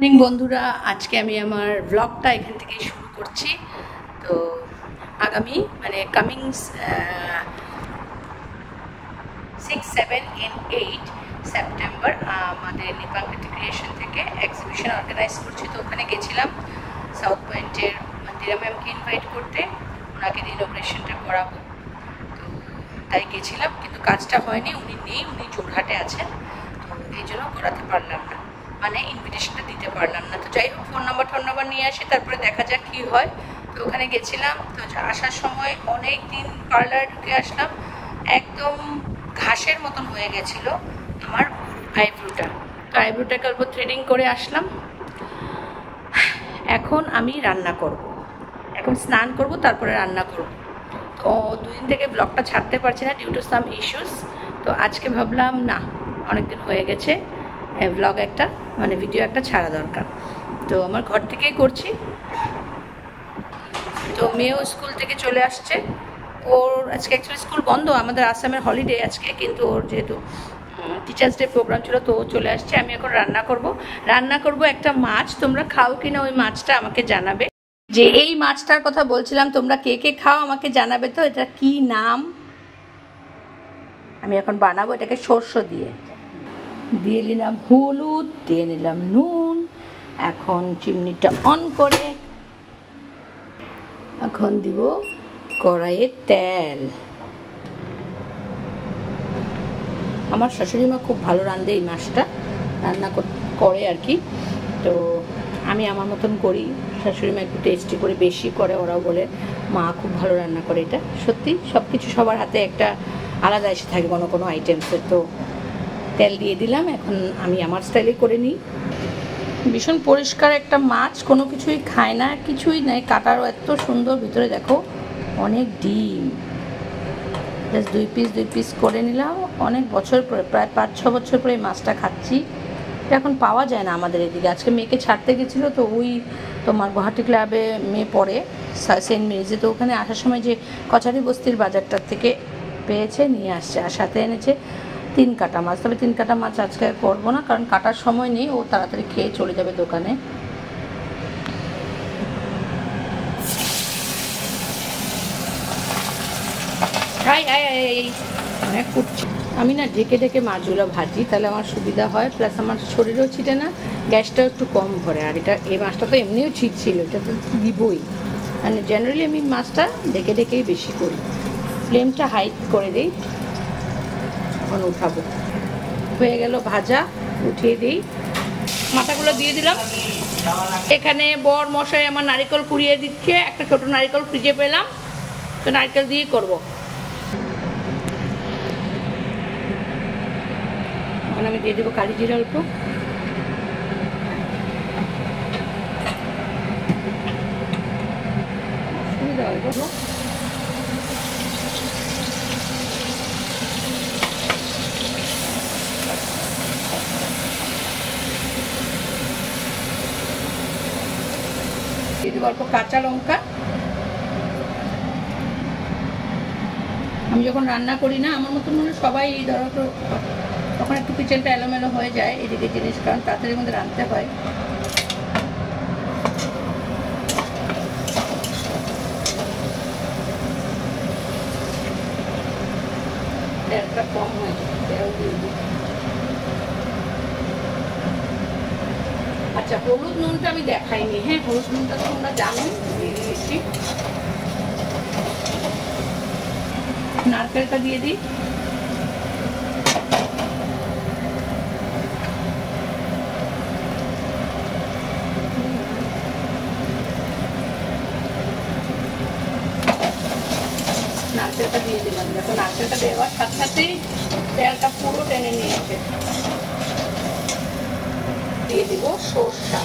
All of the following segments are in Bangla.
মর্নিং বন্ধুরা, আজকে আমি আমার ব্লগটা এখান থেকে শুরু করছি। তো আগামী কামিং 6, 7 and 8 সেপ্টেম্বর আমাদের নিপাঙ্কিত ক্রিয়েশন থেকে এক্সিবিশন অর্গানাইজ করছি। তো ওখানে গেছিলাম সাউথ পয়েন্টের মন্দিরা ম্যামকে ইনভাইট করতে, ওনাকে ইনোগ্রেশনটা করাবো। তো তাই গেছিলাম, কিন্তু কাজটা হয়নি। উনি নেই, উনি জোরহাটে আছেন, তো এই জন্য করাতে পারলাম না, ইনভিটেশনটা দিতে পারলাম না। তো যাই হোক, ফোন নাম্বার নিয়ে আসি, তারপরে দেখা যাক কী হয়। তো ওখানে গেছিলাম। তো আসার সময় অনেক দিন পার্লার ঢুকে আসলাম, একদম ঘাসের মতন হয়ে গেছিল আমার আইব্রোটা। তো আইব্রোটাকে অল্প থ্রেডিং করে আসলাম। এখন আমি রান্না করব, এখন স্নান করব, তারপরে রান্না করব। তো 2 দিন থেকে ব্লগটা ছাড়তে পারছি না ডিউ টু সাম ইস্যুস। তো আজকে ভাবলাম না, অনেকদিন হয়ে গেছে, ব্লগ একটা ভিডিও একটা ছাড়া দরকার। তো আমার ঘর থেকেই করছি। তো মেয়েও স্কুল থেকে চলে আসছে। ওর আজকে অ্যাকচুয়ালি স্কুল বন্ধ, আমাদের আসামের হলিডে আজকে, কিন্তু ওর যেহেতু টিচার্স ডে প্রোগ্রাম ছিল, তো ও চলে আসছে। আমি এখন রান্না করব একটা মাছ। তোমরা খাও কিনা ওই মাছটা আমাকে জানাবে। যে এই মাছটার কথা বলছিলাম, তোমরা কে কে খাও আমাকে জানাবে। তো এটা কি নাম? আমি এখন বানাবো এটাকে সর্ষ দিয়ে নিলাম হলুদ, দিয়ে নিলাম নুন। এখন চিমনিটা অন করে এখন দিব কড়াইয়ে তেল। আমার শাশুড়ি মা খুব ভালো রাঁধে, এই মাছটা রান্না করে আর কি। তো আমি আমার মতন করি, শাশুড়ি মা একটু টেস্টি করে বেশি করে, ওরাও বলে মা খুব ভালো রান্না করে। এটা সত্যি, সব কিছু সবার হাতে একটা আলাদা এসে থাকে কোনো আইটেমসের। তো তেল দিয়ে দিলাম, এখন আমি আমার স্টাইলে করে নিই। ভীষণ পরিষ্কার একটা মাছ, কোনো কিছুই খায় না, কিছুই নেই, কাটারও এত সুন্দর, ভিতরে দেখো অনেক ডিম। জাস্ট 2 পিস করে নিলাম। অনেক বছর পরে, প্রায় 5-6 বছর পরে এই মাছটা খাচ্ছি। এখন পাওয়া যায় না আমাদের এদিকে। আজকে মেয়েকে ছাড়তে গেছিলো, তো ওই তোমার গুয়াহাটি ক্লাবে মেয়ে পড়ে সেন্ট মেরিজে। তো ওখানে আসার সময় যে কচারি বস্তির বাজারটার থেকে পেয়েছে, নিয়ে আসছে, আর সাথে এনেছে 3 কাটা মাছ। তবে 3 কাটা মাছ আজকে করবো না, কারণ কাটার সময় নেই, ও তাড়াতাড়ি খেয়ে চলে যাবে দোকানে। অনেক কুটছি আমি না, ঢেকে মাছগুলো ভাজি, তাহলে আমার সুবিধা হয়, প্লাস আমার শরীরেও ছিটে না, গ্যাসটাও একটু কম ভরে। আর এই মাছটা তো এমনিও ছিটছিল, এটা তো দিবই। জেনারেলি আমি মাছটা ঢেকেই বেশি করি। ফ্লেমটা হাই করে দিই, এখন উঠাবো। হয়ে গেল ভাজা, উঠিয়ে দিই। মাথাগুলো দিয়ে দিলাম। এখানে বর মশাই আমার নারিকেল কুড়িয়ে দিচ্ছে, একটা ছোট নারিকেল ফ্রিজে পেলাম, তো নারকেল দিয়ে করবো। এখন আমি দিয়ে দেবো কালি জিরা অল্প, দিয়ে দেবো অল্প কাঁচা লঙ্কা। আমি যখন রান্না করি না, আমার মতন সবাই এই ধরো, তো তখন একটু কিচেনটা এলোমেলো হয়ে যায় এদিকে জিনিস, কারণ তাড়াতাড়ির মধ্যে রাঁধতে হয়। তেলটা কম হয়ে যায়, তেল দিয়ে দিই। আচ্ছা, হলুদ নুনটা আমি দেখাইনি। হ্যাঁ, হলুদ নুনটা তো তোমরা জানো, দিয়ে দিয়েছি। নারকেলটা দিয়ে দিই। নারকেলটা দিয়ে দিলাম। দেখো, নারকেলটা দেওয়ার সাথে সাথেই তেলটা পুরো টেনে নিয়েছে। দিয়ে দিব সরষা।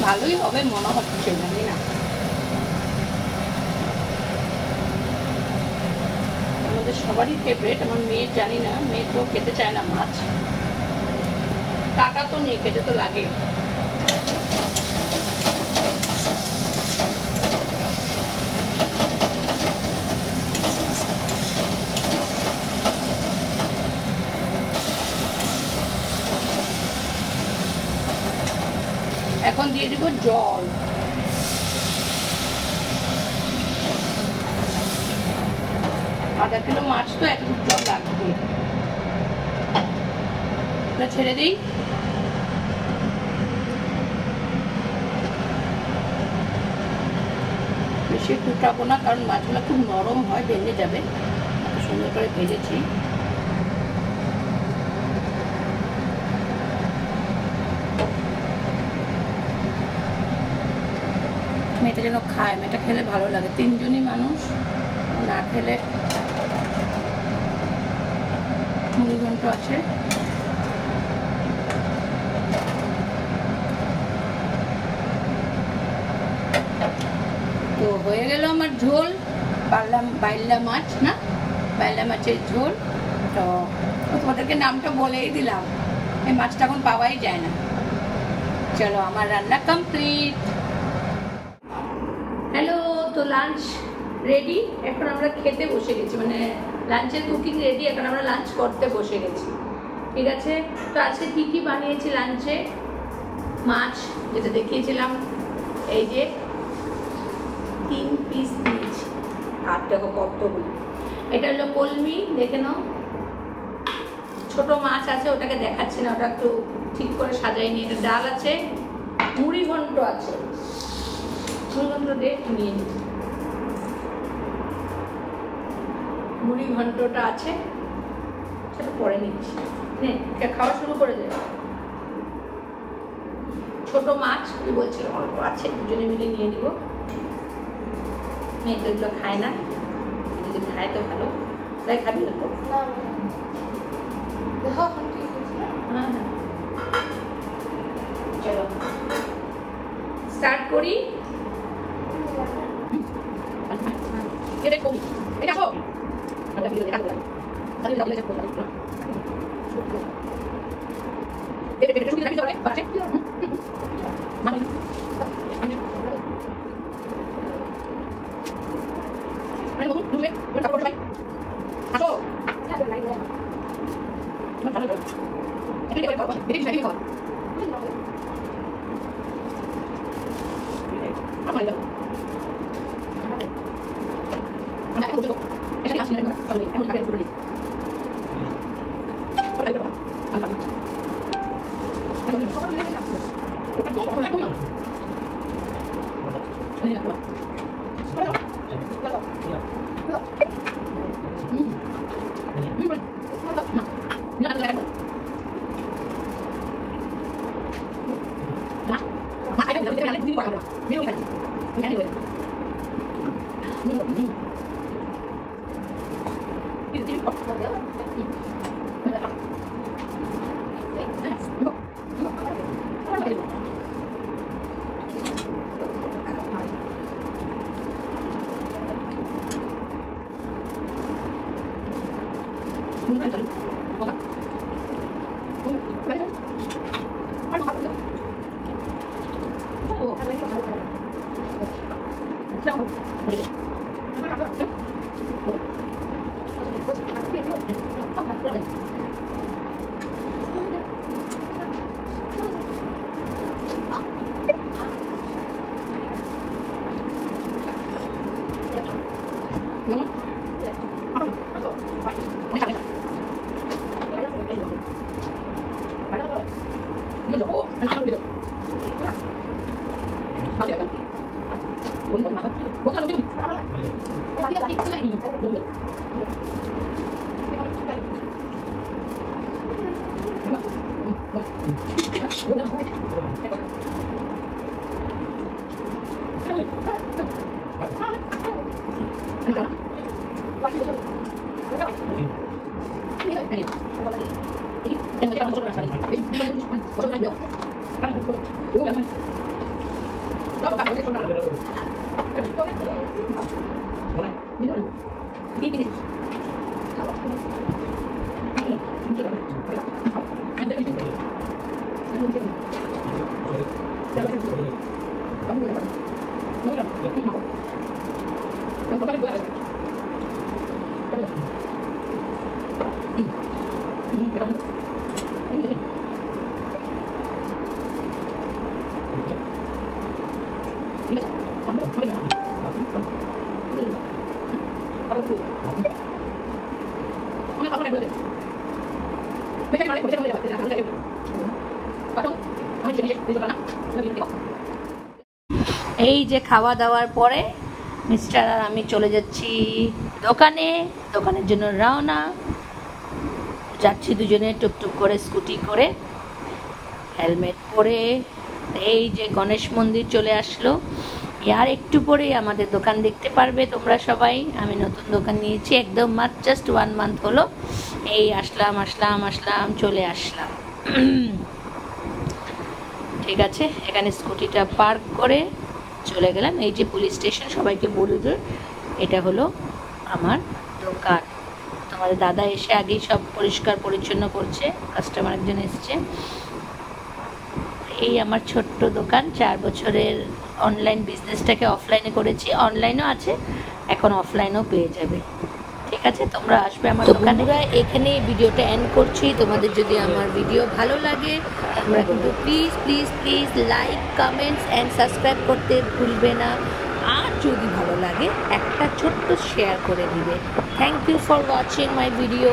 ভালোই হবে মনে হচ্ছে, জানি না। আমাদের সবারই ফেভারিট, আমার মেয়ের জানি না, মেয়ে তো খেতে চায় না মাছ। কাটা তো নেই, খেতে তো লাগে। দিয়ে দিব জল। আধা কিলো মাছ তো এতটুকু জল লাগবে। ছেড়ে দিই। বেশি ফুটাবো না, কারণ মাছগুলো খুব নরম হয়, ভেঙে যাবে। সুন্দর করে ভেজেছি। মেয়েটা যেন খায়, মেয়েটা খেলে ভালো লাগে। 3 জনই মানুষ, না খেলে। মুড়ি ঘন্ট আছে। তো হয়ে গেল আমার ঝোল। বাইলা মাছ, না বাইলা মাছের ঝোল। তো তোমাদেরকে নামটা বলেই দিলাম, এই মাছটা এখন পাওয়াই যায় না। চলো, আমার রান্না কমপ্লিট। হ্যালো, তো লাঞ্চ রেডি। এখন আমরা খেতে বসে গেছি, মানে লাঞ্চের কুকিং রেডি। এখন আমরা লাঞ্চ করতে বসে গেছি। ঠিক আছে, তো আজকে কি কি বানিয়েছি লাঞ্চে? মাছ যেটা দেখিয়েছিলাম, এই যে 3 পিস নিয়েছি। আর দেখো কতগুলো। এটা হলো কলমি, দেখে নাও। ছোট মাছ আছে, ওটাকে দেখাচ্ছি না, ওটা একটু ঠিক করে সাজাই নিয়ে। এটা ডাল আছে, মুড়ি ঘন্ট আছে। মুড়ি ঘন্ট দিয়ে নিয়ে নিই। মুড়ি ঘন্টটা আছে, সেটা পরে নিচ্ছি। খাওয়া শুরু করে দেবে। ছোট মাছ বলছিলাম অল্প আছে, দুজনে মিলে নিয়ে নিব। মেয়ে তো এগুলো খায় না, যদি খায় তো ভালো। তাই খাবি না তো? হ্যাঁ, চলো স্টার্ট করি। এটা করি, এটা আসো। এই যে খাওয়া দাওয়ার পরে মিস্টার আর আমি চলে যাচ্ছি দোকানে, দোকানের জন্য রওনা যাচ্ছি দুজনে টুকটুক করে স্কুটি করে, হেলমেট পরে। এই যে গণেশ মন্দির চলে আসলো, আর একটু পরেই আমাদের দোকান দেখতে পারবে তোমরা সবাই। আমি নতুন দোকান নিয়েছি একদম জাস্ট 1 মান্থ হলো। এই আসলাম চলে আসলাম। ঠিক আছে, এখানে স্কুটিটা পার্ক করে চলে গেলাম। এই যে পুলিশ স্টেশন, সবাইকে বলে যে এটা হলো আমার দোকান। তোমাদের দাদা এসে আগেই সব পরিষ্কার পরিচ্ছন্ন করছে, কাস্টমার একজন এসছে। এই আমার ছোট্ট দোকান, 4 বছরের অনলাইন বিজনেসটাকে অফলাইনে করেছি, অনলাইনও আছে, এখন অফলাইনও পেয়ে যাবে। ঠিক আছে, তোমরা আসবে আমার দোকানে। এখানে ভিডিওটা এন্ড করছি। তোমাদের যদি আমার ভিডিও ভালো লাগে তোমরা কিন্তু please please please like, comments and subscribe করতে ভুলবে না। আর যদি ভালো লাগে একটা ছোট্ট শেয়ার করে দিবে। Thank you for watching my video.